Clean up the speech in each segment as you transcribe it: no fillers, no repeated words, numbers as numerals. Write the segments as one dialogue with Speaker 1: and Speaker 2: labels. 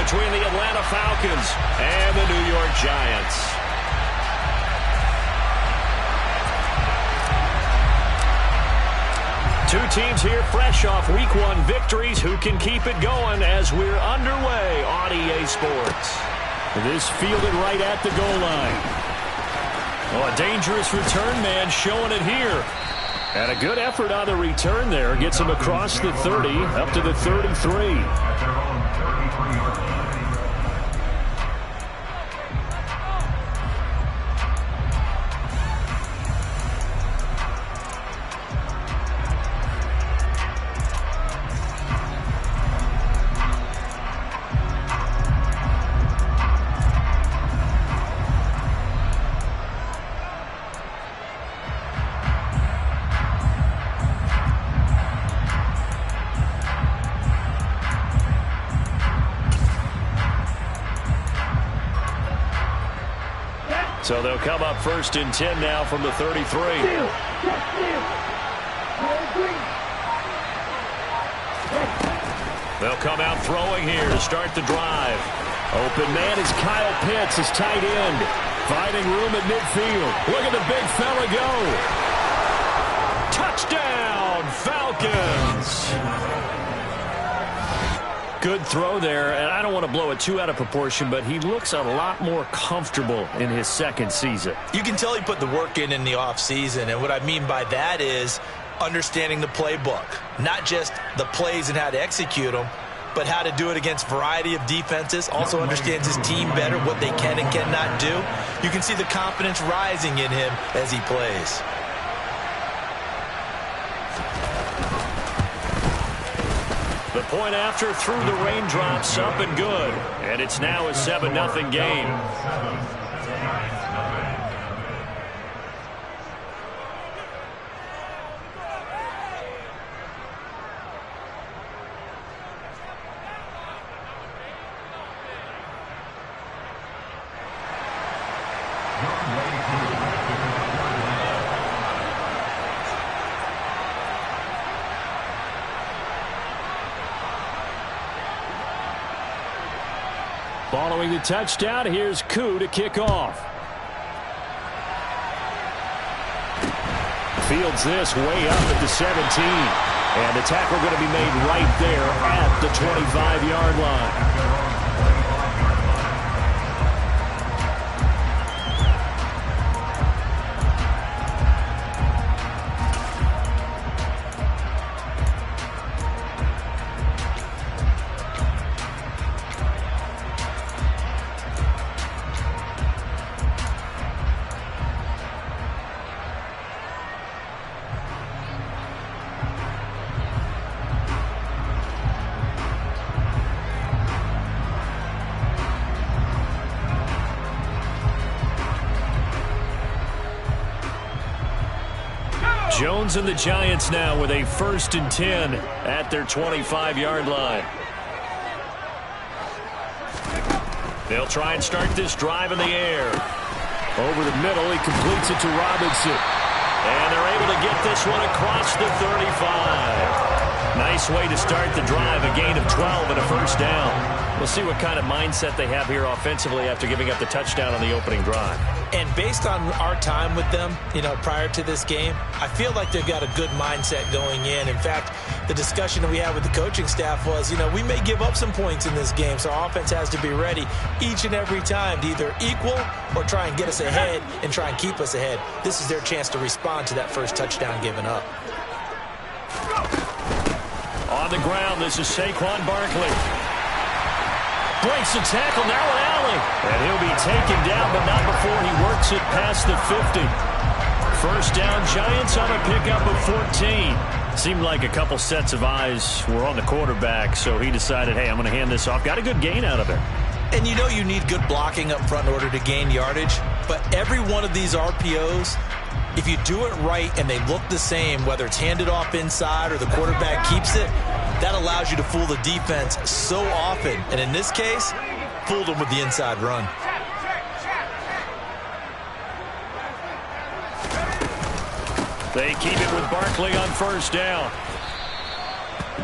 Speaker 1: between the Atlanta Falcons and the New York Giants. Two teams here fresh off Week 1 victories. Who can keep it going as we're underway on EA Sports? This fielded right at the goal line. Oh, a dangerous return man showing it here. And a good effort on the return there. Gets him across the 30, up to the 33. So they'll come up 1st and 10 now from the 33. They'll come out throwing here to start the drive. Open man is Kyle Pitts, his tight end. Finding room at midfield. Look at the big fella go. Touchdown, Falcons. Good throw there, and I don't want to blow it too out of proportion, but he looks a lot more comfortable in his second season.
Speaker 2: You can tell he put the work in the offseason, and what I mean by that is understanding the playbook. Not just the plays and how to execute them, but how to do it against a variety of defenses. Also understands his team better, what they can and cannot do. You can see the confidence rising in him as he plays.
Speaker 1: The point after through the raindrops, up and good. And it's now a 7-0 game. Following the touchdown, here's Koo to kick off. Fields this way up at the 17. And the tackle going to be made right there at the 25-yard line. Jones and the Giants now with a 1st and 10 at their 25-yard line. They'll try and start this drive in the air. Over the middle, he completes it to Robinson. And they're able to get this one across the 35. Nice way to start the drive, a gain of 12 and a 1st down. We'll see what kind of mindset they have here offensively after giving up the touchdown on the opening drive.
Speaker 2: And based on our time with them, prior to this game, I feel like they've got a good mindset going in. In fact, the discussion that we had with the coaching staff was, we may give up some points in this game, so our offense has to be ready each and every time to either equal or try and get us ahead and try and keep us ahead. This is their chance to respond to that first touchdown given up.
Speaker 1: On the ground, this is Saquon Barkley. Breaks the tackle, now an alley. And he'll be taken down, but not before he works it past the 50. 1st down, Giants on a pickup of 14. Seemed like a couple sets of eyes were on the quarterback, so he decided, hey, I'm going to hand this off. Got a good gain out of it.
Speaker 2: And you need good blocking up front in order to gain yardage. But every one of these RPOs, if you do it right and they look the same, whether it's handed off inside or the quarterback keeps it, that allows you to fool the defense so often. And in this case, fooled them with the inside run. They keep it with Barkley on 1st down.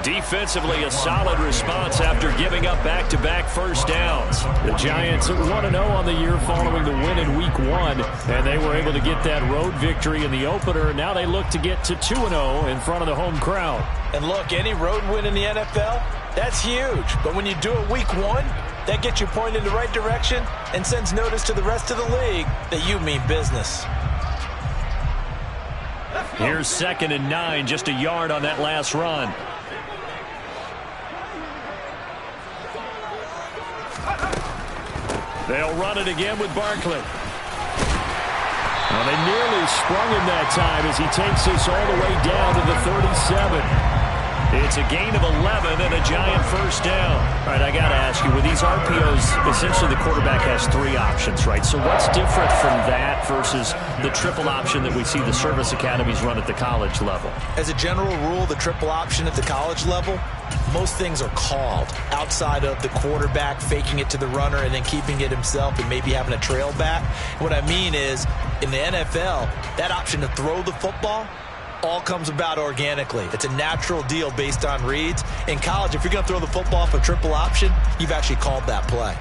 Speaker 1: Defensively, a solid response after giving up back-to-back first downs. The Giants 1-0 on the year following the win in Week 1, and they were able to get that road victory in the opener. Now they look to get to 2-0 in front of the home crowd.
Speaker 2: And look, any road win in the NFL, that's huge. But when you do it Week 1, that gets you pointed in the right direction and sends notice to the rest of the league that you mean business.
Speaker 1: Here's 2nd and 9, just a yard on that last run. They'll run it again with Barkley. Well, they nearly sprung him that time as he takes us all the way down to the 37. It's a gain of 11 and a Giant first down. All right, I got to ask you, with these RPOs, essentially the quarterback has 3 options, right? So what's different from that versus the triple option that we see the service academies run at the college level?
Speaker 2: As a general rule, the triple option at the college level, most things are called outside of the quarterback faking it to the runner and then keeping it himself and maybe having a trail back. What I mean is, in the NFL, that option to throw the football all comes about organically. It's a natural deal based on reads. In college, if you're going to throw the football off a triple option, you've actually called that play.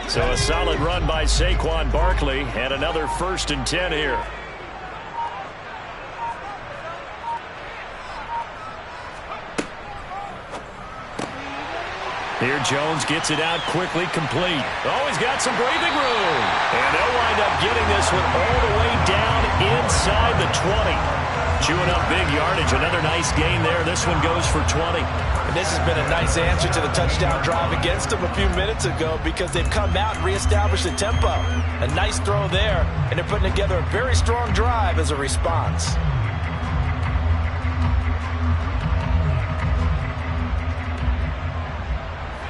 Speaker 1: So a solid run by Saquon Barkley and another 1st and 10 here. Here Jones gets it out quickly, complete. Oh, he's got some breathing room. And they'll wind up getting this one all the way down inside the 20. Chewing up big yardage. Another nice gain there. This one goes for 20.
Speaker 2: And this has been a nice answer to the touchdown drive against them a few minutes ago because they've come out and reestablished the tempo. A nice throw there, and they're putting together a very strong drive as a response.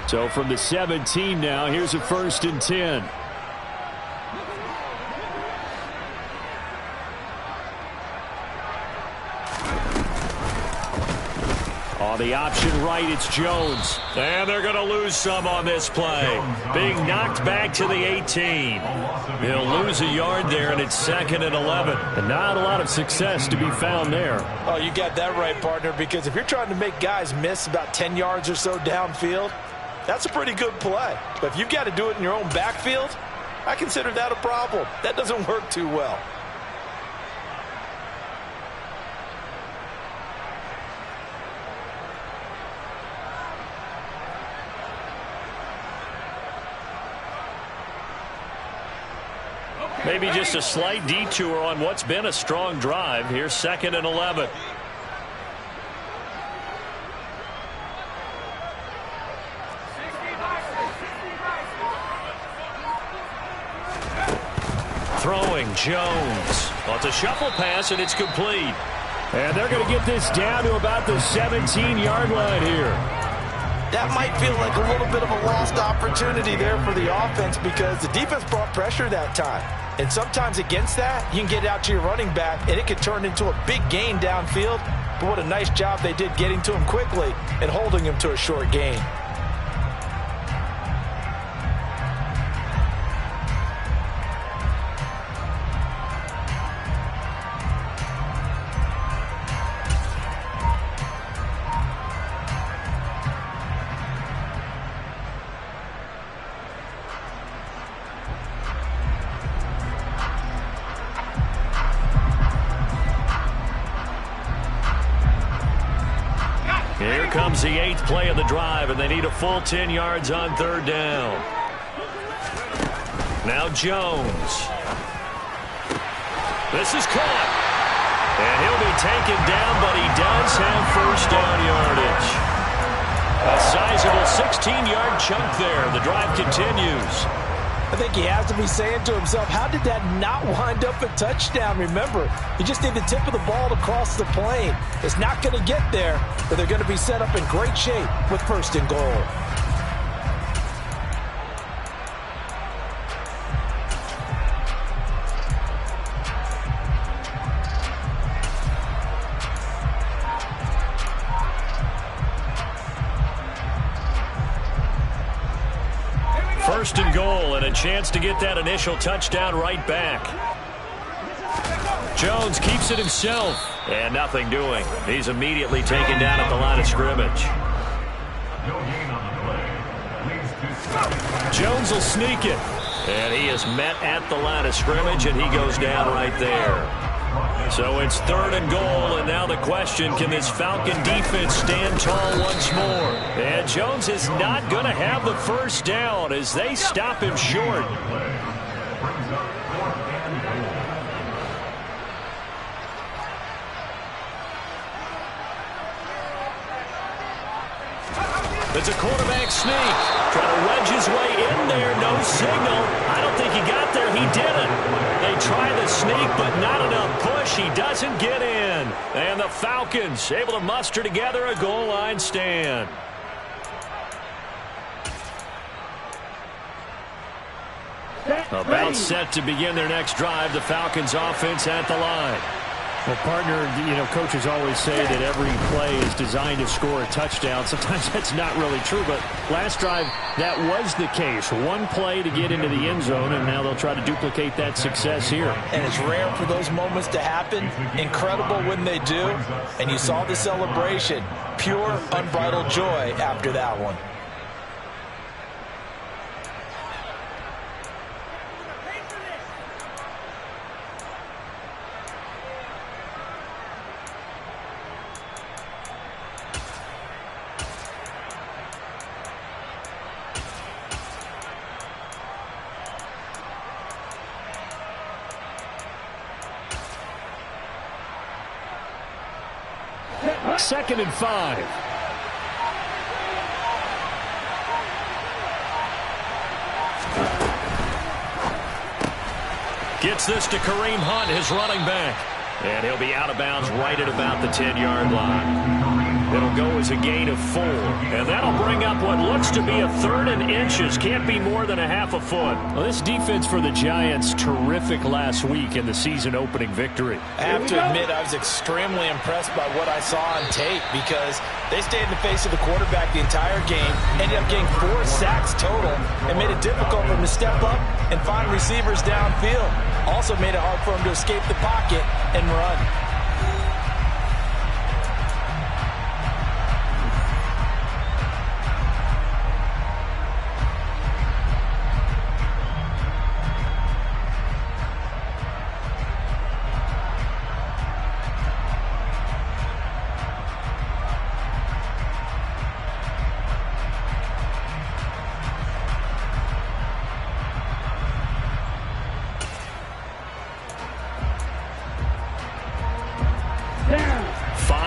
Speaker 1: So from the 17 now, here's a 1st and 10. On the option right, it's Jones. And they're going to lose some on this play. Being knocked back to the 18. He'll lose a yard there, and it's 2nd and 11. And not a lot of success to be found there.
Speaker 2: Oh, you got that right, partner, because if you're trying to make guys miss about 10 yards or so downfield, that's a pretty good play. But if you've got to do it in your own backfield, I consider that a problem. That doesn't work too well.
Speaker 1: Maybe just a slight detour on what's been a strong drive. Here's 2nd and 11. Throwing Jones. Well, it's a shuffle pass, and it's complete. And they're going to get this down to about the 17-yard line here.
Speaker 2: That might feel like a little bit of a lost opportunity there for the offense because the defense brought pressure that time. And sometimes against that, you can get out to your running back, and it could turn into a big gain downfield. But what a nice job they did getting to him quickly and holding him to a short gain.
Speaker 1: Here comes the 8th play of the drive, and they need a full 10 yards on 3rd down. Now Jones. This is caught. And he'll be taken down, but he does have 1st down yardage. A sizable 16-yard chunk there. The drive continues.
Speaker 2: I think he has to be saying to himself, how did that not wind up a touchdown? Remember, you just need the tip of the ball to cross the plane. It's not going to get there, but they're going to be set up in great shape with 1st and goal.
Speaker 1: First and goal, and a chance to get that initial touchdown right back. Jones keeps it himself. And nothing doing. He's immediately taken down at the line of scrimmage. Jones will sneak it. And he is met at the line of scrimmage, and he goes down right there. So it's 3rd and goal, and now the question, can this Falcon defense stand tall once more? And Jones is not going to have the first down as they stop him short. It's a quarterback sneak. Trying to wedge his way in there. No signal. I don't think he got there. He didn't. They try the sneak, but not enough push. He doesn't get in. And the Falcons able to muster together a goal line stand. About set to begin their next drive. The Falcons offense at the line.
Speaker 3: Well, partner, coaches always say that every play is designed to score a touchdown. Sometimes that's not really true, but last drive, that was the case. One play to get into the end zone, and now they'll try to duplicate that success here.
Speaker 2: And it's rare for those moments to happen. Incredible when they do. And you saw the celebration. Pure, unbridled joy after that one.
Speaker 3: Second and 5.
Speaker 1: Gets this to Kareem Hunt, his running back. And he'll be out of bounds right at about the 10-yard line. It'll go as a gain of 4. And that'll bring up what looks to be a 3rd and inches. Can't be more than a half a foot.
Speaker 3: Well, this defense for the Giants, terrific last week in the season-opening victory.
Speaker 2: I have to admit, I was extremely impressed by what I saw on tape because they stayed in the face of the quarterback the entire game, ended up getting 4 sacks total, and made it difficult for him to step up and find receivers downfield. Also made it hard for him to escape the pocket and run.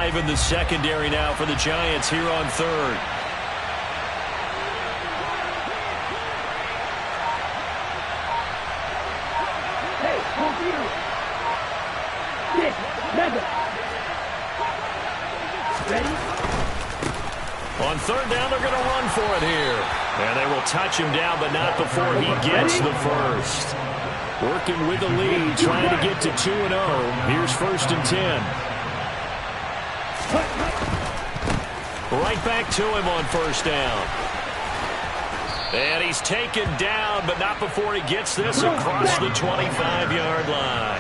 Speaker 1: In the secondary now for the Giants here on 3rd. On 3rd down, they're going to run for it here. And they will touch him down, but not before he gets the first. Working with the lead, trying to get to 2-0. Here's 1st and 10. Right back to him on 1st down. And he's taken down, but not before he gets this across the 25-yard line.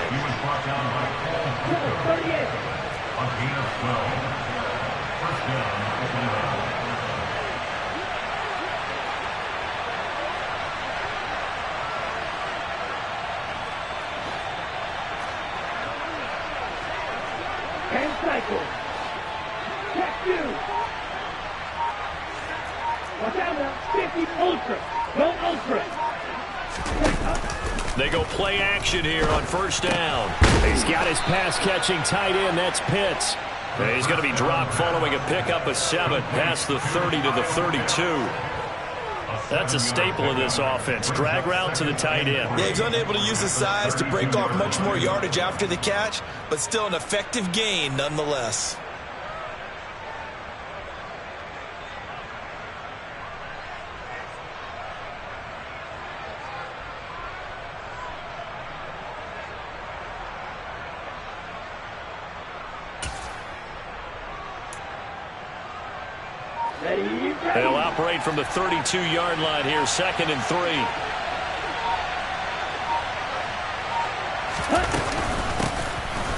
Speaker 4: And cycle. Check 2. Watch out now. 50 ultra. Go ultra.
Speaker 1: They go play action here on 1st down.
Speaker 3: He's got his pass-catching tight end. That's Pitts.
Speaker 1: And he's going to be dropped following a pickup of 7 past the 30 to the 32. That's a staple of this offense. Drag route to the tight end.
Speaker 2: Yeah, he's unable to use his size to break off much more yardage after the catch, but still an effective gain nonetheless.
Speaker 1: They'll operate from the 32-yard line here, 2nd and 3.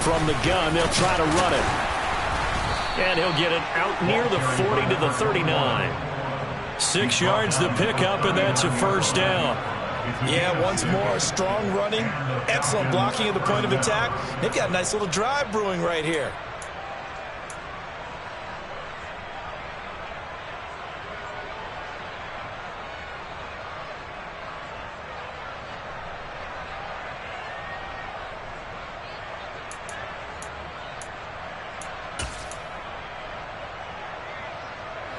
Speaker 1: From the gun, they'll try to run it. And he'll get it out near the 40 to the 39. 6 yards the pickup, and that's a first down.
Speaker 2: Yeah, once more, strong running, excellent blocking at the point of attack. They've got a nice little drive brewing right here.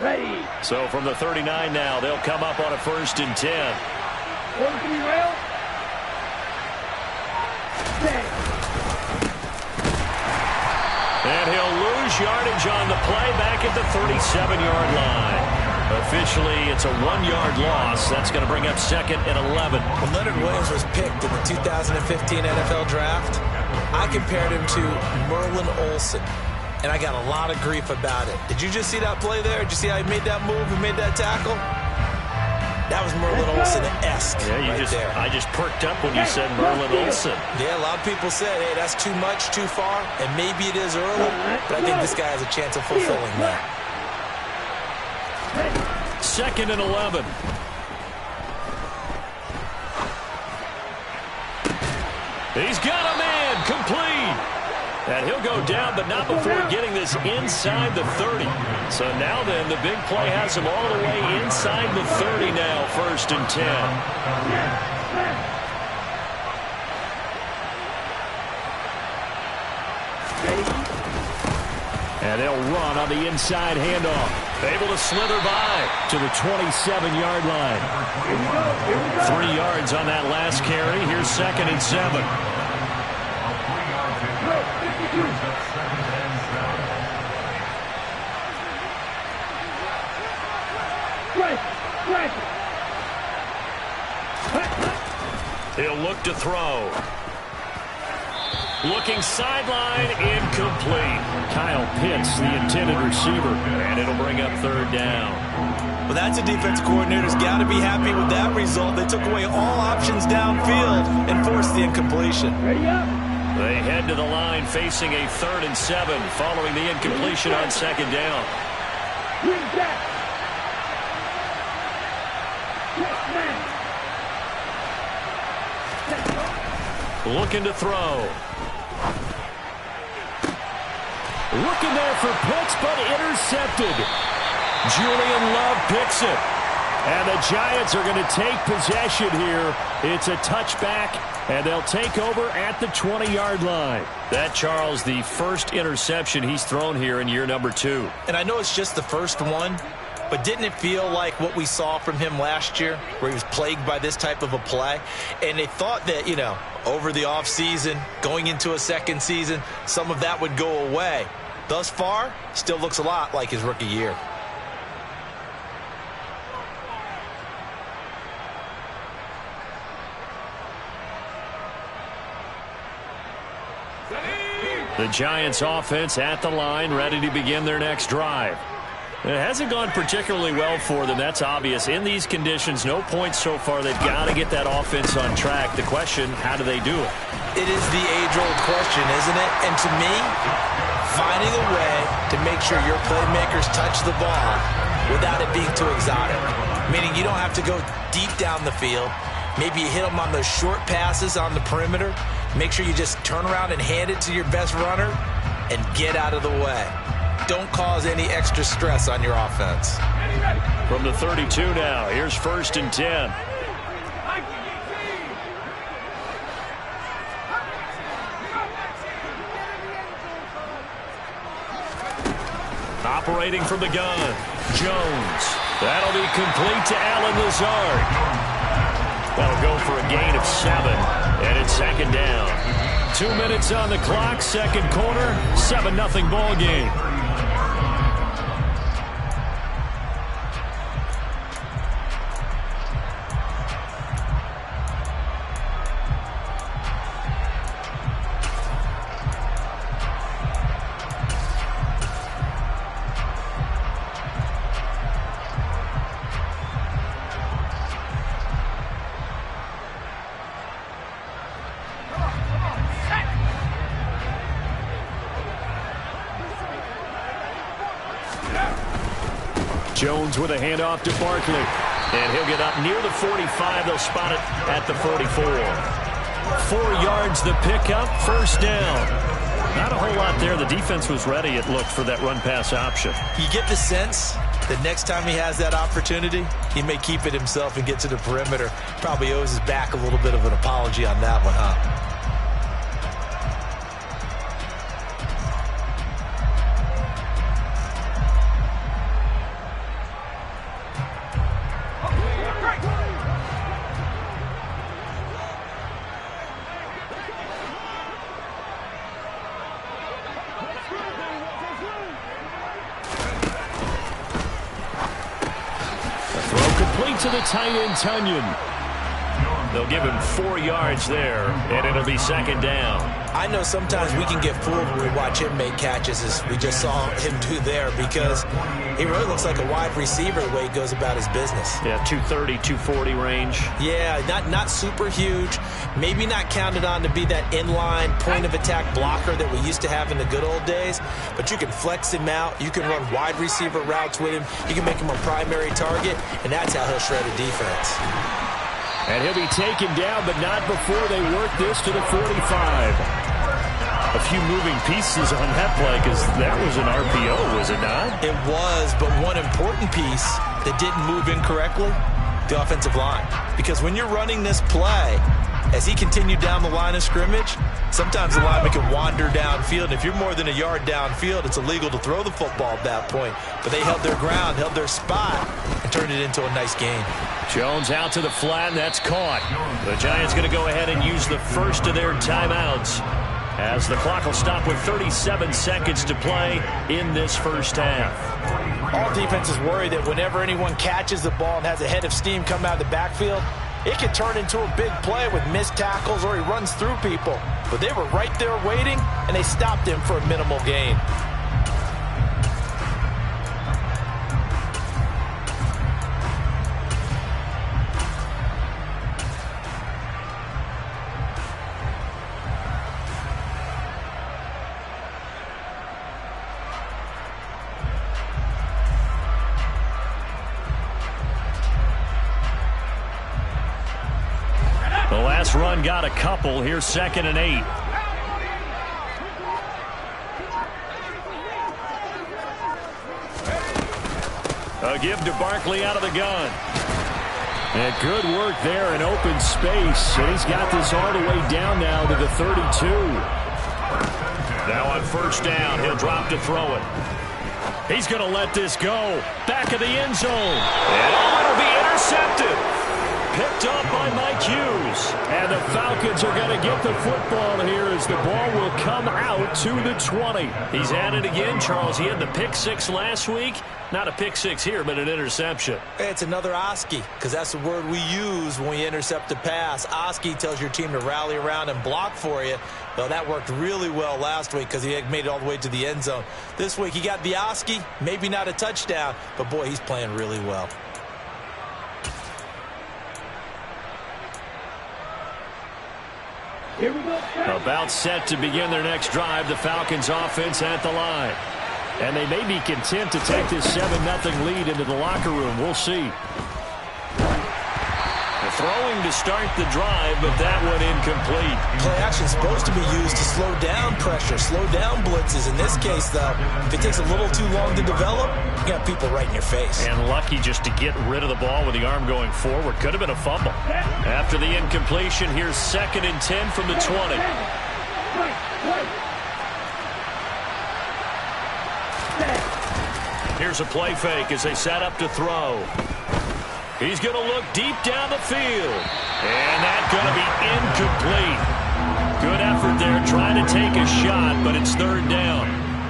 Speaker 4: Ready.
Speaker 1: So from the 39 now, they'll come up on a 1st and 10.
Speaker 4: 1-3 rail. Set.
Speaker 1: And he'll lose yardage on the play back at the 37-yard line. Officially, it's a 1-yard loss. That's going to bring up 2nd and 11.
Speaker 2: When Leonard Williams was picked in the 2015 NFL Draft, I compared him to Merlin Olsen, and I got a lot of grief about it. Did you just see that play there? Did you see how he made that move and made that tackle? That was Merlin Olsen-esque there.
Speaker 1: I just perked up when you said Merlin Olsen.
Speaker 2: Yeah, a lot of people said, hey, that's too much, too far, and maybe it is early, but I think this guy has a chance of fulfilling that.
Speaker 1: 2nd and 11. He's got a man, complete. And he'll go down, but not before getting this inside the 30. So now then, the big play has him all the way inside the 30 now, 1st and 10. And they'll run on the inside handoff. Able to slither by to the 27-yard line. 3 yards on that last carry. Here's 2nd and 7. He'll look to throw. Looking sideline, incomplete. Kyle Pitts, the intended receiver, and it'll bring up 3rd down.
Speaker 2: Well, that's a defense coordinator's got to be happy with that result. They took away all options downfield and forced the incompletion.
Speaker 4: Ready up.
Speaker 1: They head to the line facing a 3rd and 7 following the incompletion on 2nd down.
Speaker 4: Wing back. Yes, man.
Speaker 1: Looking to throw. Looking there for Pitts, but intercepted. Julian Love picks it. And the Giants are going to take possession here. It's a touchback, and they'll take over at the 20-yard line. That, Charles, the first interception he's thrown here in year number 2.
Speaker 2: And I know it's just the first one, but didn't it feel like what we saw from him last year, where he was plagued by this type of a play? And they thought that, you know, over the offseason, going into a second season, some of that would go away. Thus far, still looks a lot like his rookie year.
Speaker 1: The Giants offense at the line, ready to begin their next drive. It hasn't gone particularly well for them, that's obvious. In these conditions, no points so far. They've got to get that offense on track. The question, how do they do it?
Speaker 2: It is the age-old question, isn't it? And to me, finding a way to make sure your playmakers touch the ball without it being too exotic. Meaning you don't have to go deep down the field. Maybe you hit them on those short passes on the perimeter. Make sure you just turn around and hand it to your best runner and get out of the way. Don't cause any extra stress on your offense.
Speaker 1: From the 32 now, here's 1st and 10. Operating from the gun, Jones. That'll be complete to Allen Lazard. That'll go for a gain of 7, and it's 2nd down. 2 minutes on the clock, 2nd quarter, 7-0 ball game.
Speaker 3: Jones with a handoff to Barkley.
Speaker 1: And he'll get up near the 45. They'll spot it at the 44. 4 yards the pickup, first down. Not a whole lot there. The defense was ready, it looked, for that run-pass option.
Speaker 2: You get the sense that next time he has that opportunity, he may keep it himself and get to the perimeter. Probably owes his back a little bit of an apology on that one, huh?
Speaker 3: To the tight end, Tunyon.
Speaker 1: They'll give him 4 yards there, and it'll be second down.
Speaker 2: I know sometimes we can get fooled when we watch him make catches, as we just saw him do there, because he really looks like a wide receiver the way he goes about his business.
Speaker 1: Yeah, 230, 240 range.
Speaker 2: Yeah, not super huge. Maybe not counted on to be that inline point-of-attack blocker that we used to have in the good old days, but you can flex him out. You can run wide receiver routes with him. You can make him a primary target, and that's how he'll shred a defense.
Speaker 3: And he'll be taken down, but not before they work this to the 45. A few moving pieces on that play, because that was an RPO, was it not?
Speaker 2: It was, but one important piece that didn't move incorrectly, the offensive line. Because when you're running this play, as he continued down the line of scrimmage, sometimes the lineman can wander downfield. And if you're more than a yard downfield, it's illegal to throw the football at that point. But they held their ground, held their spot, and turned it into a nice gain.
Speaker 3: Jones out to the flat, and that's caught.
Speaker 1: The Giants going to go ahead and use the first of their timeouts, as the clock will stop with 37 seconds to play in this first half.
Speaker 2: All defenses worry that whenever anyone catches the ball and has a head of steam come out of the backfield, it can turn into a big play with missed tackles or he runs through people. But they were right there waiting, and they stopped him for a minimal gain.
Speaker 3: The last run got a couple. Here's 2nd and 8. A give to Barkley out of the gun. And good work there in open space. And he's got this all the way down now to the 32.
Speaker 1: Now on first down, he'll drop to throw it.
Speaker 3: He's going to let this go. Back of the end zone.
Speaker 1: And it'll be intercepted. Picked up by Mike Hughes.
Speaker 3: And the Falcons are going to get the football here as the ball will come out to the 20.
Speaker 1: He's at it again, Charles. He had the pick 6 last week. Not a pick 6 here, but an interception.
Speaker 2: It's another Oski, because that's the word we use when we intercept a pass. Oski tells your team to rally around and block for you. Well, that worked really well last week because he had made it all the way to the end zone. This week he got the Oski, maybe not a touchdown, but boy, he's playing really well.
Speaker 4: Here we go.
Speaker 3: About set to begin their next drive, the Falcons offense at the line. And they may be content to take this 7-0 lead into the locker room. We'll see.
Speaker 1: Throwing to start the drive, but that one incomplete.
Speaker 2: Play action is supposed to be used to slow down pressure, slow down blitzes. In this case, though, if it takes a little too long to develop, you got people right in your face.
Speaker 3: And lucky just to get rid of the ball with the arm going forward. Could have been a fumble.
Speaker 1: After the incompletion, here's 2nd and 10 from the 20. Here's a play fake as they set up to throw. He's going to look deep down the field. And that's going to be incomplete. Good effort there trying to take a shot, but it's 3rd down.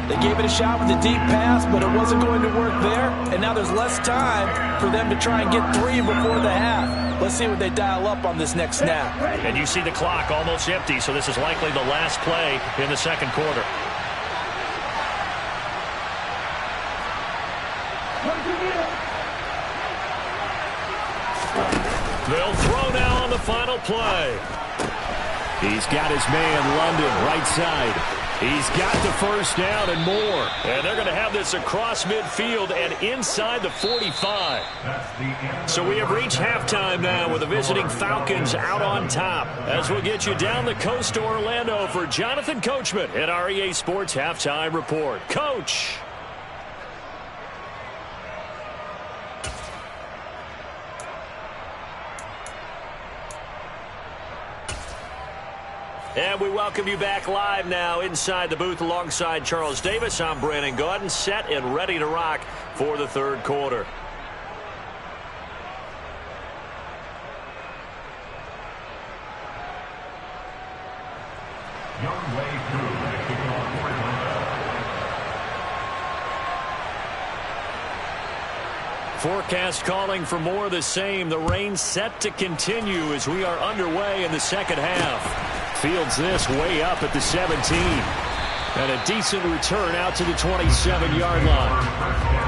Speaker 2: They gave it a shot with a deep pass, but it wasn't going to work there. And now there's less time for them to try and get 3 before the half. Let's see what they dial up on this next snap.
Speaker 1: And you see the clock almost empty, so this is likely the last play in the 2nd quarter. They'll throw now on the final play.
Speaker 3: He's got his man London right side. He's got the first down and more.
Speaker 1: And they're going to have this across midfield and inside the 45. So we have reached halftime now with the visiting Falcons out on top. As we'll get you down the coast to Orlando for Jonathan Coachman at our EA Sports Halftime Report. Coach. And we welcome you back live now inside the booth alongside Charles Davis. I'm Brandon Gaudin, set and ready to rock for the third quarter. Forecast calling for more of the same. The rain set to continue as we are underway in the second half. Fields this way up at the 17. And a decent return out to the 27-yard line.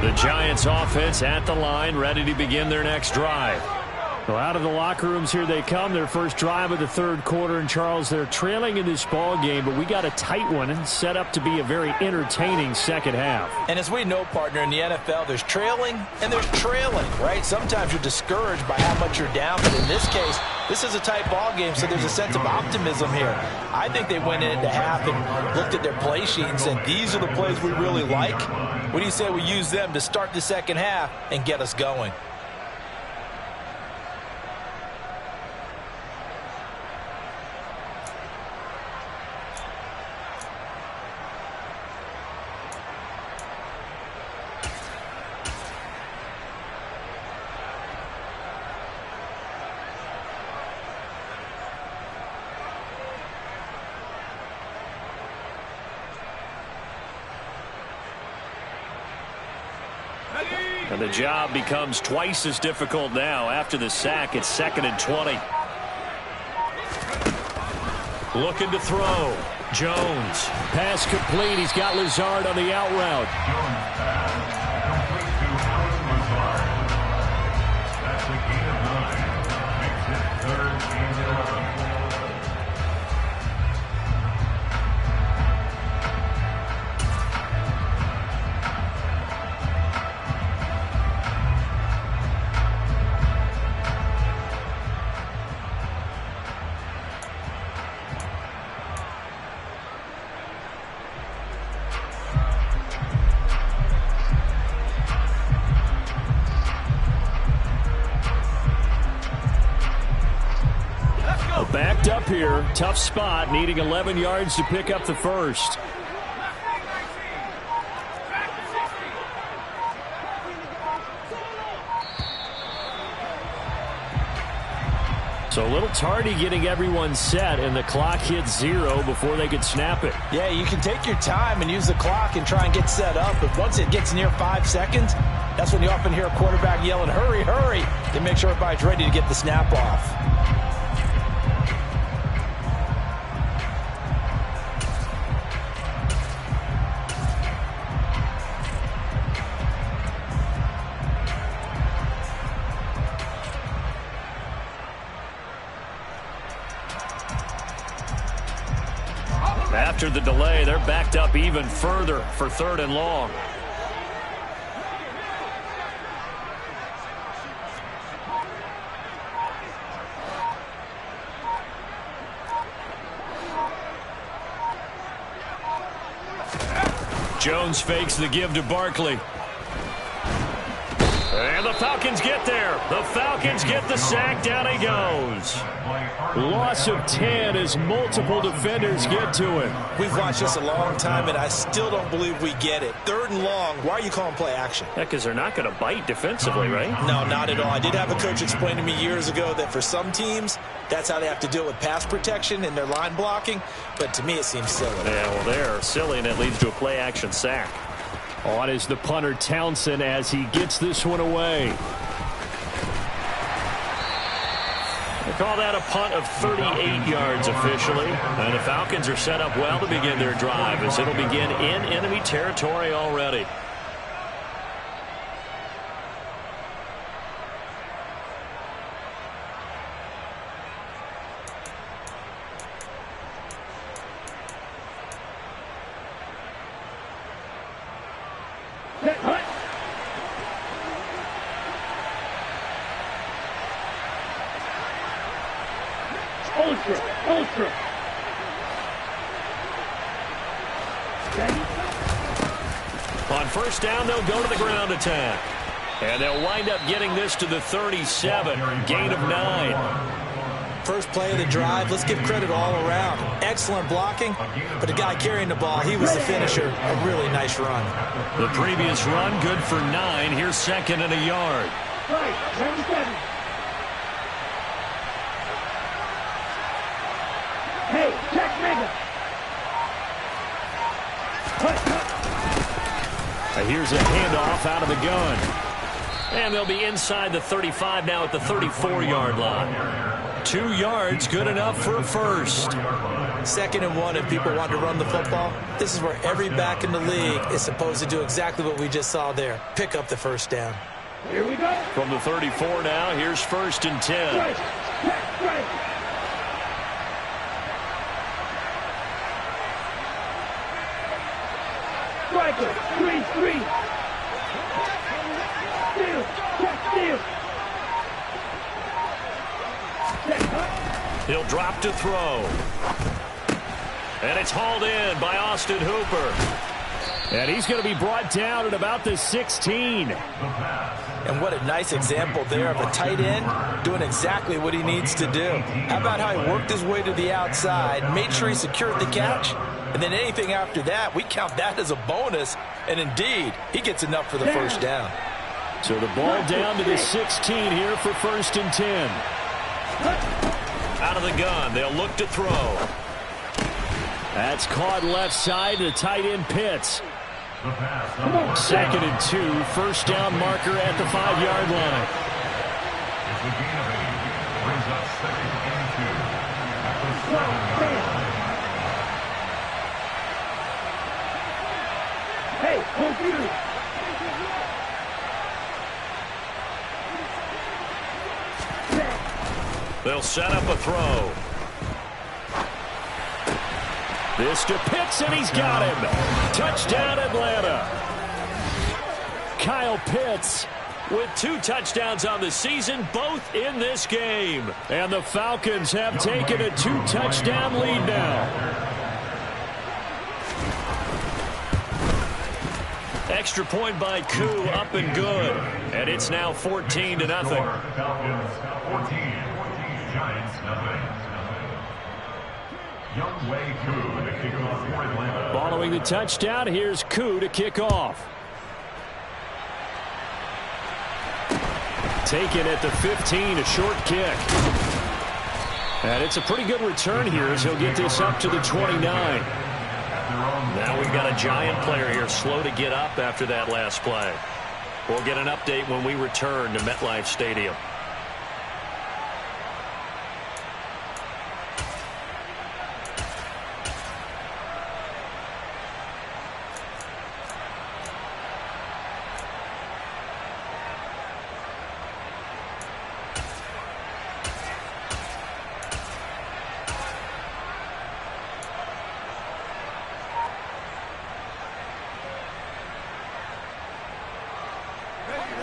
Speaker 1: The Giants offense at the line, ready to begin their next drive.
Speaker 3: Well, out of the locker rooms here they come. Their first drive of the third quarter. And, Charles, they're trailing in this ball game, but we got a tight one and set up to be a very entertaining second half.
Speaker 2: And as we know, partner, in the NFL, there's trailing and there's trailing, right? Sometimes you're discouraged by how much you're down, but in this case, this is a tight ball game, so there's a sense of optimism here. I think they went into half and looked at their play sheet and said, these are the plays we really like. What do you say we use them to start the second half and get us going?
Speaker 1: And the job becomes twice as difficult now after the sack. It's 2nd and 20. Looking to throw. Jones.
Speaker 3: Pass complete. He's got Lazard on the out route.
Speaker 5: That's a gain of 9. Makes it 3rd and 11.
Speaker 3: Backed up here. Tough spot. Needing 11 yards to pick up the first. So a little tardy getting everyone set, and the clock hits 0 before they could snap it.
Speaker 2: Yeah, you can take your time and use the clock and try and get set up, but once it gets near 5 seconds, that's when you often hear a quarterback yelling, hurry, hurry, to make sure everybody's ready to get the snap off.
Speaker 1: After the delay, they're backed up even further for 3rd and long. Jones fakes the give to Barkley. And the Falcons get there. The Falcons get the sack. Down he goes.
Speaker 3: Loss of 10 as multiple defenders get to him.
Speaker 2: We've watched this a long time, and I still don't believe we get it. 3rd and long. Why are you calling play action?
Speaker 1: Yeah, because they're not going to bite defensively, right?
Speaker 2: No, not at all. I did have a coach explain to me years ago that for some teams, that's how they have to deal with pass protection and their line blocking. But to me, it seems silly.
Speaker 1: Yeah, well, they're silly, and it leads to a play action sack.
Speaker 3: On is the punter Townsend as he gets this one away.
Speaker 1: They call that a punt of 38 yards officially. And the Falcons are set up well to begin their drive as it'll begin in enemy territory already.
Speaker 4: Ultra.
Speaker 1: On first down, they'll go to the ground attack. And they'll wind up getting this to the 37. Gain of 9.
Speaker 2: First play of the drive, let's give credit all around. Excellent blocking, but the guy carrying the ball, he was the finisher. A really nice run.
Speaker 1: The previous run, good for 9. Here's 2nd and a yard.
Speaker 4: Right, 37. Hey, check mega.
Speaker 3: Here's a handoff out of the gun.
Speaker 1: And they'll be inside the 35 now at the 34-yard line. 2 yards, good enough for a first.
Speaker 2: 2nd and 1, if people want to run the football, this is where every back in the league is supposed to do exactly what we just saw there. Pick up the first down.
Speaker 4: Here we go.
Speaker 1: From the 34 now, here's 1st and 10.
Speaker 4: Right. Striker, 3-3. Steal.
Speaker 1: He'll drop to throw. And it's hauled in by Austin Hooper.
Speaker 3: And he's going to be brought down at about the 16.
Speaker 2: And what a nice example there of a tight end doing exactly what he needs to do. How about how he worked his way to the outside, made sure he secured the catch, and then anything after that, we count that as a bonus. And indeed, he gets enough for the first down.
Speaker 3: So the ball down to the 16 here for 1st and 10.
Speaker 1: Out of the gun, they'll look to throw.
Speaker 3: That's caught left side to tight end Pitts. 2nd and 2, first down marker at the 5-yard line.
Speaker 5: Brings up 2nd and 2.
Speaker 4: Hey, computer.
Speaker 1: They'll set up a throw.
Speaker 3: This to Pitts, and he's got him. Touchdown, Atlanta. Kyle Pitts
Speaker 1: with 2 touchdowns on the season, both in this game.
Speaker 3: And the Falcons have taken a 2-touchdown lead now.
Speaker 1: Extra point by Koo, up and good. And it's now 14-0.
Speaker 5: Falcons 14. Giants nothing. Young Wei Koo to kick off for Atlanta.
Speaker 3: Following the touchdown, here's Koo to kick off. Taken at the 15, a short kick. And it's a pretty good return here as he'll get this up to the 29.
Speaker 1: Now we've got a Giant player here slow to get up after that last play. We'll get an update when we return to MetLife Stadium.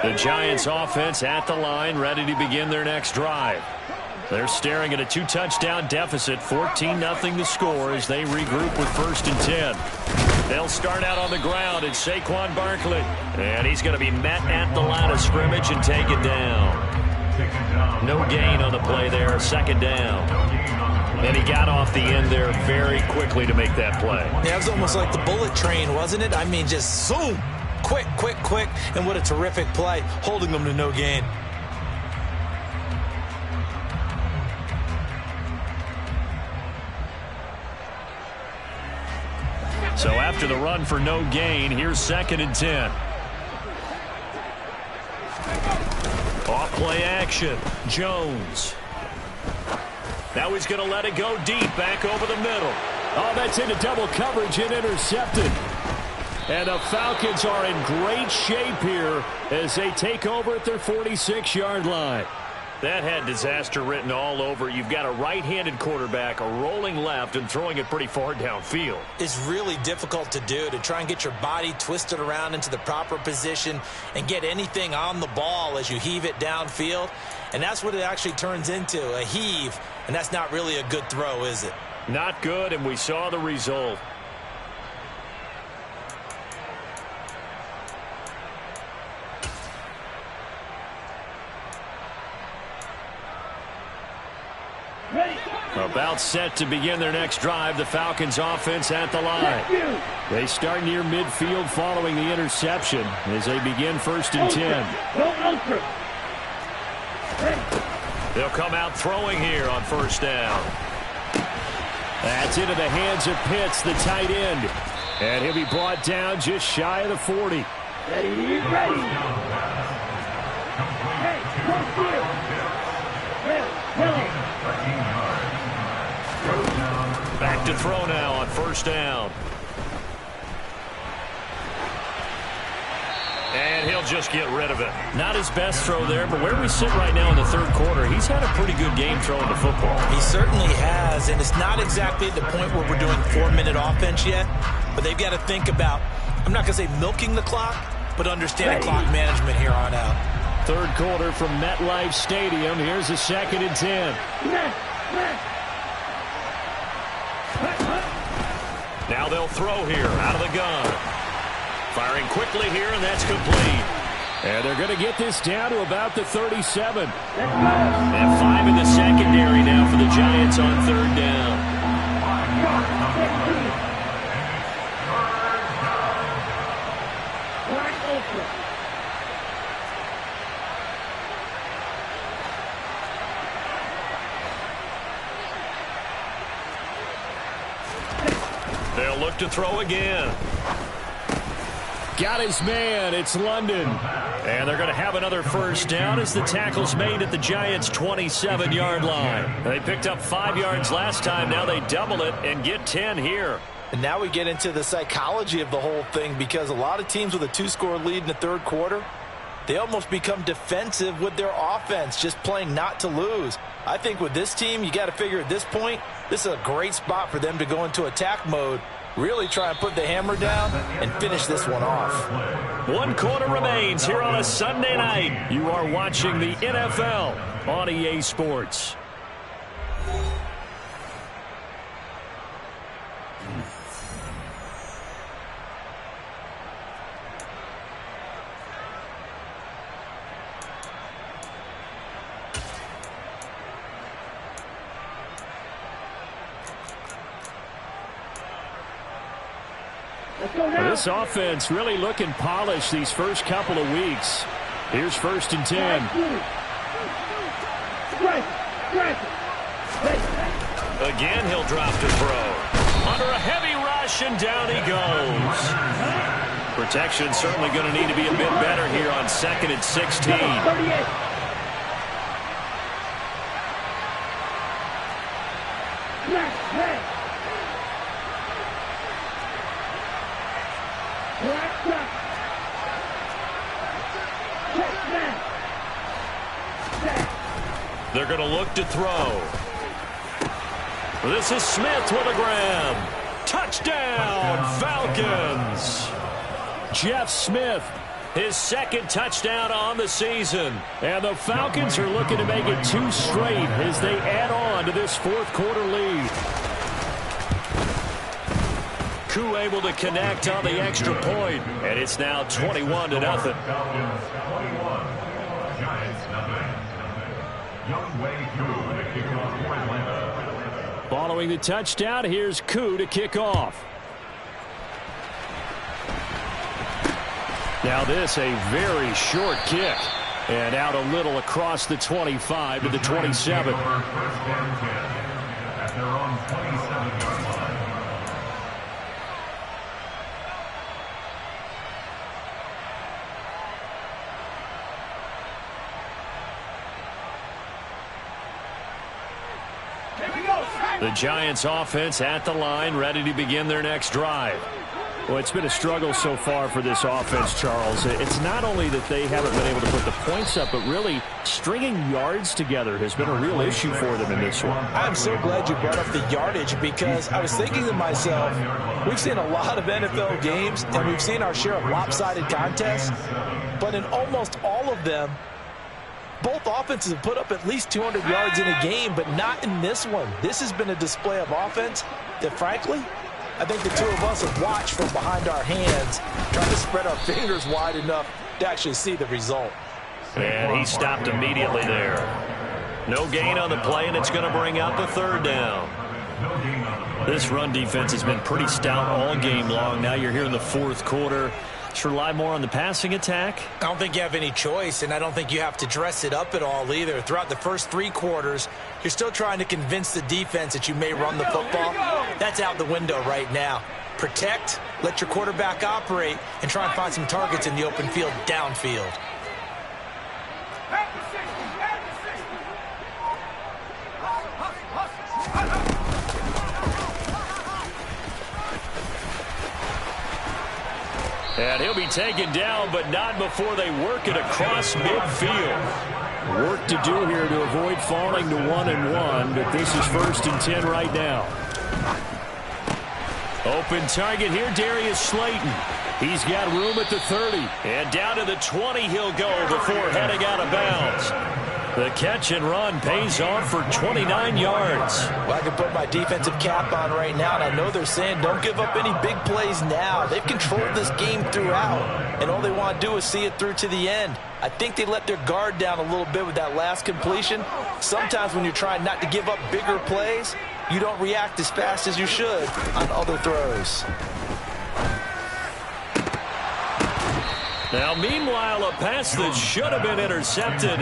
Speaker 1: The Giants offense at the line, ready to begin their next drive. They're staring at a 2-touchdown deficit, 14-0 the score as they regroup with 1st and 10. They'll start out on the ground, and Saquon Barkley. And he's going to be met at the line of scrimmage and taken down. No gain on the play there, second down. And he got off the end there very quickly to make that play.
Speaker 2: Yeah, it was almost like the bullet train, wasn't it? I mean, just zoom. Quick, quick, quick. And what a terrific play, holding them to no gain.
Speaker 1: So after the run for no gain, here's 2nd and 10. Off play action. Jones. Now he's going to let it go deep, back over the middle.
Speaker 3: Oh, that's into double coverage and intercepted. And the Falcons are in great shape here as they take over at their 46-yard line.
Speaker 1: That had disaster written all over. You've got a right-handed quarterback, a rolling left, and throwing it pretty far downfield.
Speaker 2: It's really difficult to do, to try and get your body twisted around into the proper position and get anything on the ball as you heave it downfield. And that's what it actually turns into, a heave. And that's not really a good throw, is it?
Speaker 1: Not good, and we saw the result. About set to begin their next drive, the Falcons offense at the line.
Speaker 3: They start near midfield following the interception as they begin 1st and 10.
Speaker 1: They'll come out throwing here on 1st down.
Speaker 3: That's into the hands of Pitts, the tight end. And he'll be brought down just shy of the 40.
Speaker 4: Ready.
Speaker 1: Back to throw now on 1st down. And he'll just get rid of it. Not his best throw there, but where we sit right now in the 3rd quarter, he's had a pretty good game throwing the football.
Speaker 2: He certainly has, and it's not exactly at the point where we're doing 4-minute offense yet, but they've got to think about, I'm not going to say milking the clock, but understanding clock management here on out.
Speaker 3: 3rd quarter from MetLife Stadium. Here's a 2nd and 10.
Speaker 1: Now they'll throw here out of the gun. Firing quickly here, and that's complete.
Speaker 3: And they're going to get this down to about the 37.
Speaker 1: And 5 in the secondary now for the Giants on 3rd down. They'll look to throw again.
Speaker 3: Got his man. It's London.
Speaker 1: And they're going to have another 1st down as the tackle's made at the Giants' 27-yard line. They picked up 5 yards last time. Now they double it and get 10 here.
Speaker 2: And now we get into the psychology of the whole thing, because a lot of teams with a 2-score lead in the 3rd quarter, they almost become defensive with their offense, just playing not to lose. I think with this team, you got to figure at this point, this is a great spot for them to go into attack mode, really try and put the hammer down and finish this one off.
Speaker 1: 1 quarter remains here on a Sunday night. You are watching the NFL on EA Sports.
Speaker 3: This offense really looking polished these first couple of weeks. Here's 1st and 10.
Speaker 1: Again, he'll drop to throw. Under a heavy rush, and down he goes. Protection certainly going to need to be a bit better here on 2nd and 16. They're going to look to throw. This is Smith with a grab. Touchdown, Falcons.
Speaker 3: Jeff Smith,
Speaker 1: his 2nd touchdown on the season.
Speaker 3: And the Falcons are looking to make it 2 straight as they add on to this 4th quarter lead.
Speaker 1: Koo able to connect on the extra point, and it's now 21-0.
Speaker 5: Falcons 21, Giants nothing. Youngway Koo to kick off for Atlanta.
Speaker 3: Following the touchdown, here's Koo to kick off. Now this, a very short kick. And out a little across the 25 to the 27.
Speaker 5: First and 10 at their own 27-yard line.
Speaker 1: The Giants offense at the line, ready to begin their next drive.
Speaker 3: Well, it's been a struggle so far for this offense, Charles. It's not only that they haven't been able to put the points up, but really stringing yards together has been a real issue for them in this one.
Speaker 2: I'm so glad you brought up the yardage, because I was thinking to myself, we've seen a lot of NFL games, and we've seen our share of lopsided contests, but in almost all of them, both offenses have put up at least 200 yards in a game, but not in this one. This has been a display of offense that, frankly, I think the two of us have watched from behind our hands, trying to spread our fingers wide enough to actually see the result.
Speaker 1: And he stopped immediately there. No gain on the play, and it's going to bring out the third down. This run defense has been pretty stout all game long. Now you're here in the fourth quarter. Let's rely more on the passing attack.
Speaker 2: I don't think you have any choice, and I don't think you have to dress it up at all either. Throughout the first three quarters, you're still trying to convince the defense that you may run the football. That's out the window right now. Protect, let your quarterback operate, and try and find some targets in the open field downfield.
Speaker 1: And he'll be taken down, but not before they work it across midfield.
Speaker 3: Work to do here to avoid falling to 1-1, but this is 1st and 10 right now.
Speaker 1: Open target here, Darius Slayton. He's got room at the 30. And down to the 20 he'll go before heading out of bounds. The catch and run pays off for 29 yards.
Speaker 2: Well, I can put my defensive cap on right now, and I know they're saying don't give up any big plays now. They've controlled this game throughout, and all they want to do is see it through to the end. I think they let their guard down a little bit with that last completion. Sometimes when you're trying not to give up bigger plays, you don't react as fast as you should on other throws.
Speaker 1: Now, meanwhile, a pass that should have been intercepted,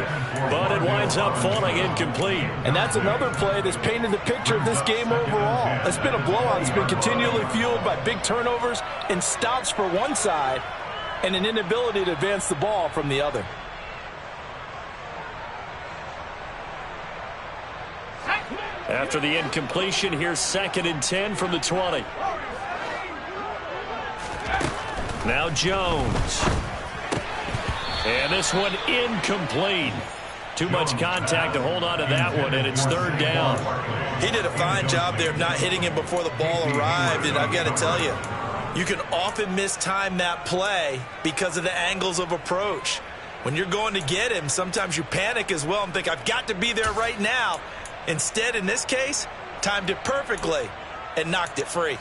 Speaker 1: but it winds up falling incomplete.
Speaker 2: And that's another play that's painted the picture of this game overall. It's been a blowout. It's been continually fueled by big turnovers and stops for one side and an inability to advance the ball from the other.
Speaker 1: After the incompletion, here's 2nd and 10 from the 20. Now Jones. And this one incomplete. Too much contact to hold on to that one, and it's 3rd down.
Speaker 2: He did a fine job there of not hitting him before the ball arrived, and I've got to tell you, you can often mistime that play because of the angles of approach. When you're going to get him, sometimes you panic as well and think, I've got to be there right now. Instead, in this case, timed it perfectly and knocked it free.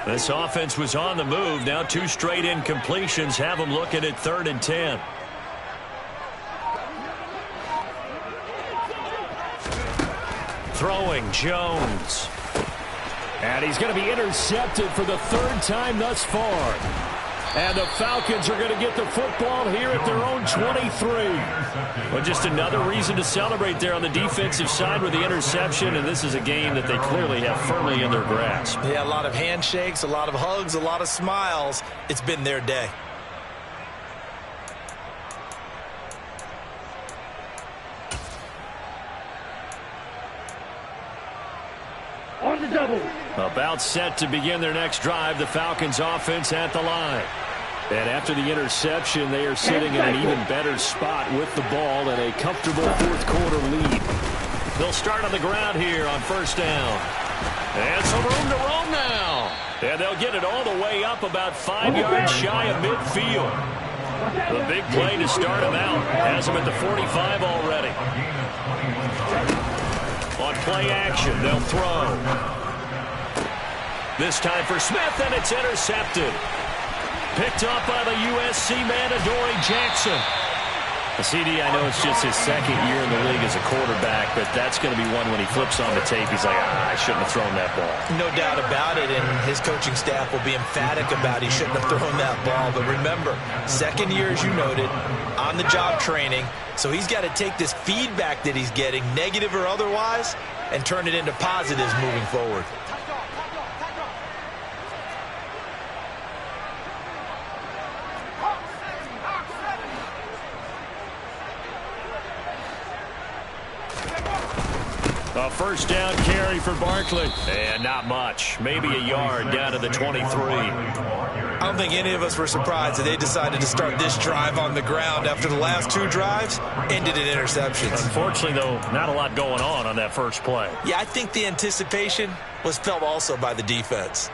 Speaker 1: This offense was on the move. Now 2 straight incompletions have them looking at 3rd and 10. Throwing Jones.
Speaker 3: And he's going to be intercepted for the 3rd time thus far. And the Falcons are going to get the football here at their own 23.
Speaker 1: Well, just another reason to celebrate there on the defensive side with the interception, and this is a game that they clearly have firmly in their grasp.
Speaker 2: Yeah, a lot of handshakes, a lot of hugs, a lot of smiles. It's been their day.
Speaker 4: On the double.
Speaker 1: About set to begin their next drive, the Falcons offense at the line. And after the interception, they are sitting in an even better spot with the ball and a comfortable 4th quarter lead. They'll start on the ground here on 1st down. And some room to roam now. And they'll get it all the way up about 5 yards shy of midfield. The big play to start him out. Has him at the 45 already. On play action, they'll throw. This time for Smith, and it's intercepted. Picked up by the USC man, Adoree Jackson.
Speaker 3: CD, I know it's just his second year in the league as a quarterback, but that's going to be one when he flips on the tape, he's like, I shouldn't have thrown that ball.
Speaker 2: No doubt about it, and his coaching staff will be emphatic about he shouldn't have thrown that ball. But remember, second year, as you noted, on-the-job training, so he's got to take this feedback that he's getting, negative or otherwise, and turn it into positives moving forward.
Speaker 1: A first down carry for Barkley. And not much. Maybe a yard down to the 23.
Speaker 2: I don't think any of us were surprised that they decided to start this drive on the ground after the last 2 drives ended in interceptions.
Speaker 3: Unfortunately, though, not a lot going on that first play.
Speaker 2: Yeah, I think the anticipation was felt also by the defense.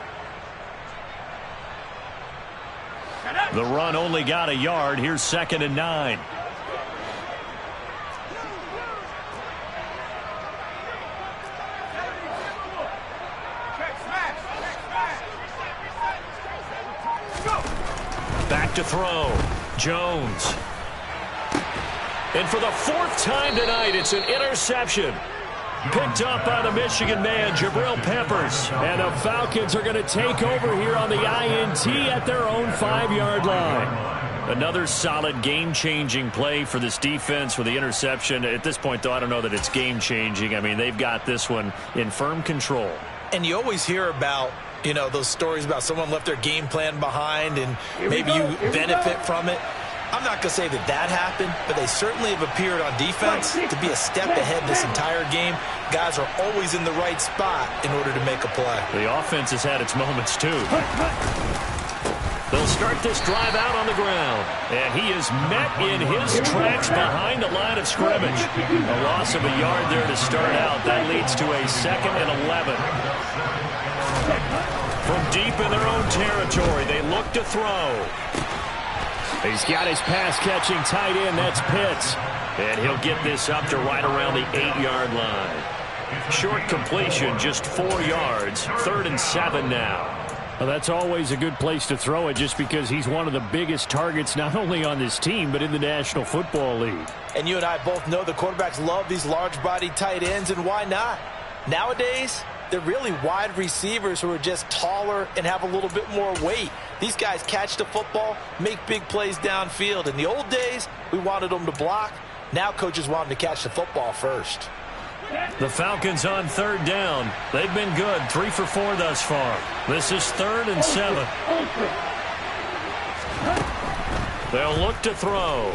Speaker 1: The run only got a yard. Here's 2nd and 9. Back to throw. Jones. And for the 4th time tonight, it's an interception. Picked up by the Michigan man, Jabril Peppers. And the Falcons are going to take over here on the INT at their own 5-yard line. Another solid game-changing play for this defense with the interception. At this point, though, I don't know that it's game-changing. I mean, they've got this one in firm control.
Speaker 2: And you always hear about, you know, those stories about someone left their game plan behind and maybe you benefit from it. I'm not going to say that that happened, but they certainly have appeared on defense to be a step ahead this entire game. Guys are always in the right spot in order to make a play.
Speaker 1: The offense has had its moments, too. They'll start this drive out on the ground. And he is met in his tracks behind the line of scrimmage. A loss of a yard there to start out. That leads to a 2nd and 11. From deep in their own territory, they look to throw.
Speaker 3: He's got his pass-catching tight end. That's Pitts.
Speaker 1: And he'll get this up to right around the 8-yard line. Short completion, just 4 yards. 3rd and 7 now.
Speaker 3: Well, that's always a good place to throw it just because he's one of the biggest targets not only on this team but in the National Football League.
Speaker 2: And you and I both know the quarterbacks love these large-bodied tight ends, and why not? Nowadays, they're really wide receivers who are just taller and have a little bit more weight. These guys catch the football, make big plays downfield. In the old days, we wanted them to block. Now coaches want them to catch the football first.
Speaker 1: The Falcons on 3rd down. They've been good, 3 for 4 thus far. This is 3rd and 7. They'll look to throw.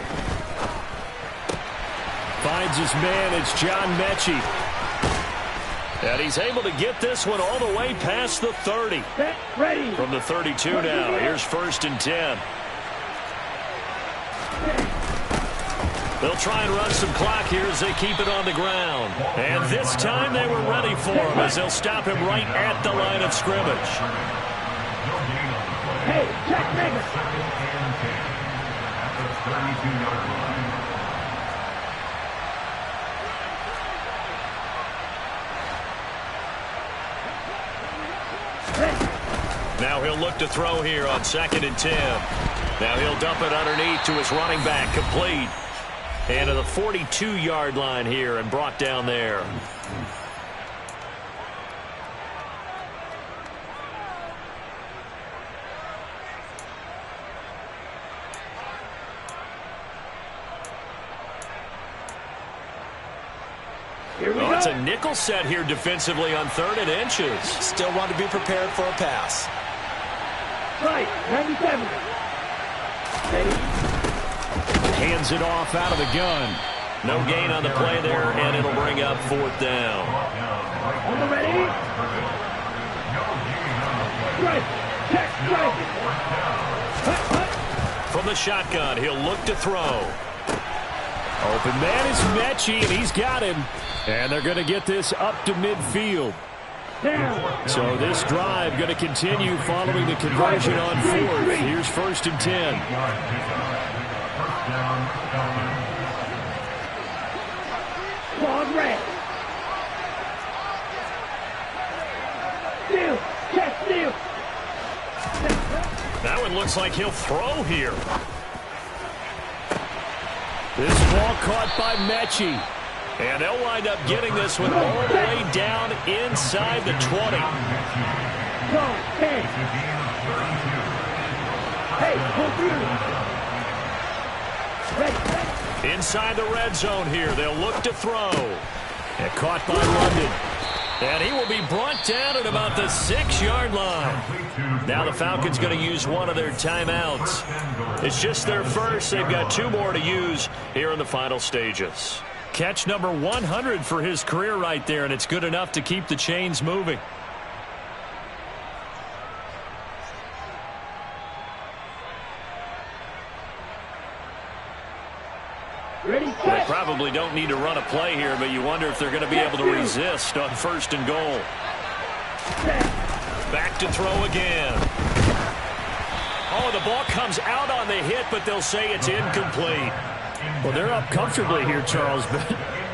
Speaker 3: Finds his man. It's John Mechie.
Speaker 1: And he's able to get this one all the way past the 30. From the 32 now. Here's 1st and 10. They'll try and run some clock here as they keep it on the ground. And this time they were ready for him as they'll stop him right at the line of scrimmage.
Speaker 4: Hey, check Vegas.
Speaker 5: At the 32-yard line.
Speaker 1: Now he'll look to throw here on 2nd and 10. Now he'll dump it underneath to his running back, complete. And to the 42-yard line here and brought down there. Oh, it's a nickel set here defensively on 3rd and inches.
Speaker 2: Still want to be prepared for a pass.
Speaker 4: Right, 97.
Speaker 3: Hands it off out of the gun.
Speaker 1: No gain on the play there, and it'll bring up 4th down.
Speaker 4: On the ready. Strike. Check strike.
Speaker 1: From the shotgun, he'll look to throw.
Speaker 3: Open man is Mechie, and he's got him. And they're going to get this up to midfield.
Speaker 4: Down.
Speaker 3: So this drive going to continue following the conversion on 4th. Here's 1st and 10.
Speaker 5: First down, Falcons.
Speaker 4: Claude red. Steal. Catch steal.
Speaker 1: That one looks like he'll throw here.
Speaker 3: This ball caught by Mechie.
Speaker 1: And they'll wind up getting this one all the way down inside the 20.
Speaker 4: Go. Hey. Hey, pull through. Ready.
Speaker 1: Inside the red zone here. They'll look to throw. And caught by London. And he will be brought down at about the 6-yard line. Now the Falcons going to use one of their timeouts. It's just their first. They've got 2 more to use here in the final stages. Catch number 100 for his career right there, and it's good enough to keep the chains moving.
Speaker 4: Ready.
Speaker 1: They probably don't need to run a play here, but you wonder if they're going to be able to resist on 1st and goal. Back to throw again. Oh, the ball comes out on the hit, but they'll say it's incomplete.
Speaker 3: Well, they're up comfortably here, Charles, but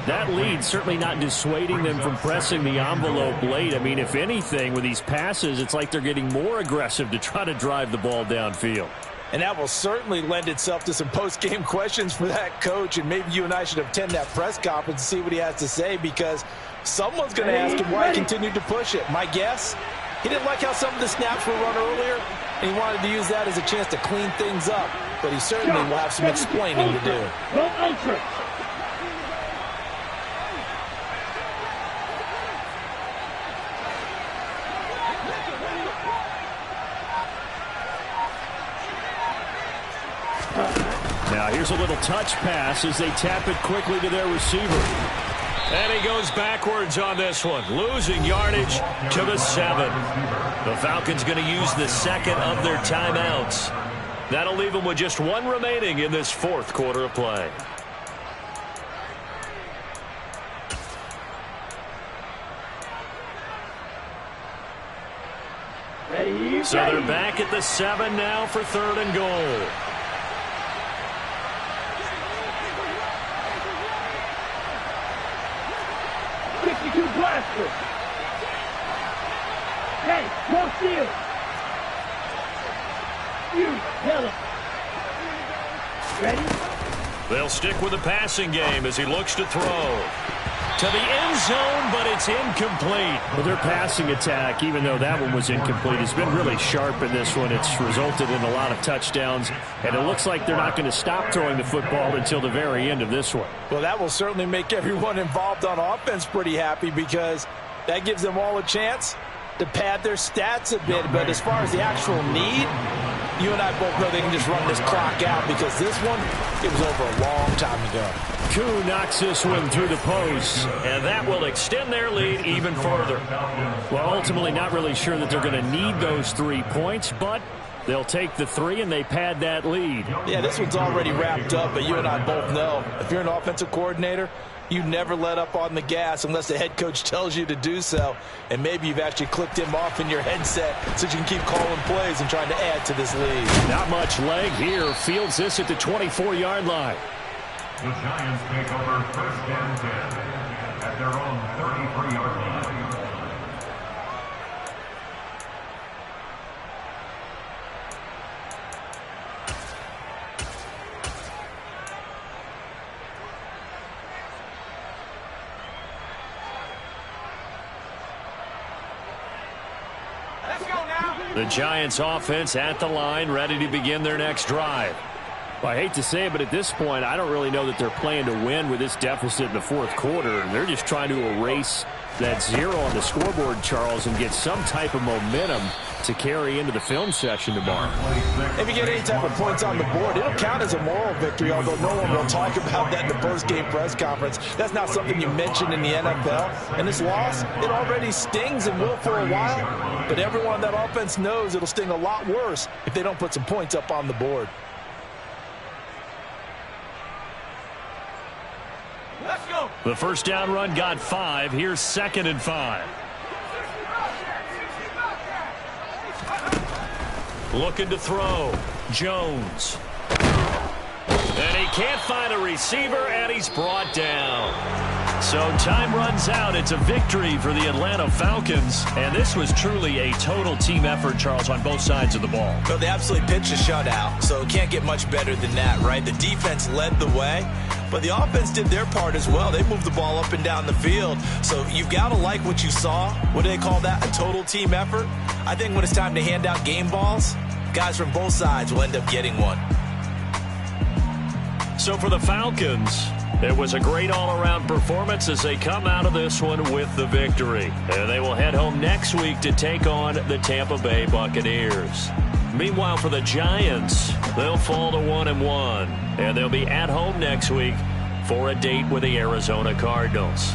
Speaker 3: that lead certainly not dissuading them from pressing the envelope late. I mean, if anything, with these passes, it's like they're getting more aggressive to try to drive the ball downfield.
Speaker 2: And that will certainly lend itself to some post-game questions for that coach, and maybe you and I should attend that press conference and see what he has to say, because someone's going to ask him why he continued to push it. My guess, he didn't like how some of the snaps were run earlier, and he wanted to use that as a chance to clean things up. But he certainly will have some explaining to do.
Speaker 4: Go ultra.
Speaker 3: Now here's a little touch pass as they tap it quickly to their receiver.
Speaker 1: And he goes backwards on this one, losing yardage to the 7. The Falcons going to use the 2nd of their timeouts. That'll leave them with just 1 remaining in this 4th quarter of play.
Speaker 4: Ready.
Speaker 1: So they're back at the 7 now for 3rd and goal.
Speaker 4: Blaster. Hey, no steal. You, Helen. Ready?
Speaker 1: They'll stick with the passing game as he looks to throw. To the end zone, but it's incomplete.
Speaker 3: Well, their passing attack, even though that one was incomplete, has been really sharp in this one. It's resulted in a lot of touchdowns, and it looks like they're not going to stop throwing the football until the very end of this one.
Speaker 2: Well, that will certainly make everyone involved on offense pretty happy, because that gives them all a chance to pad their stats a bit. But as far as the actual need, you and I both know they can just run this clock out, because this one, it was over a long time ago.
Speaker 3: Koo knocks this one through the post.
Speaker 1: And that will extend their lead even further.
Speaker 3: Well, ultimately not really sure that they're going to need those 3 points, but they'll take the 3 and they pad that lead.
Speaker 2: Yeah, this one's already wrapped up, but you and I both know if you're an offensive coordinator, you never let up on the gas unless the head coach tells you to do so. And maybe you've actually clicked him off in your headset so you can keep calling plays and trying to add to this lead.
Speaker 3: Not much leg here. Fields this at the 24-yard line.
Speaker 5: The Giants take over 1st and 10 at their own 33-yard line.
Speaker 1: The Giants offense at the line, ready to begin their next drive.
Speaker 3: Well, I hate to say it, but at this point, I don't really know that they're playing to win with this deficit in the 4th quarter. They're just trying to erase that 0 on the scoreboard, Charles, and get some type of momentum to carry into the film session tomorrow.
Speaker 2: If you get any type of points on the board, it'll count as a moral victory, although no one will talk about that in the post-game press conference. That's not something you mentioned in the NFL. And this loss, it already stings and will for a while, but everyone on that offense knows it'll sting a lot worse if they don't put some points up on the board.
Speaker 1: The first down run got 5. Here's 2nd and 5. Looking to throw. Jones. And he can't find a receiver, and he's brought down. So time runs out. It's a victory for the Atlanta Falcons. And this was truly a total team effort, Charles, on both sides of the ball.
Speaker 2: Well, they absolutely pitched a shutout, so it can't get much better than that, right? The defense led the way, but the offense did their part as well. They moved the ball up and down the field. So you've got to like what you saw. What do they call that? A total team effort? I think when it's time to hand out game balls, guys from both sides will end up getting one.
Speaker 1: So for the Falcons, it was a great all-around performance as they come out of this one with the victory. And they will head home next week to take on the Tampa Bay Buccaneers. Meanwhile, for the Giants, they'll fall to 1-1. And they'll be at home next week for a date with the Arizona Cardinals.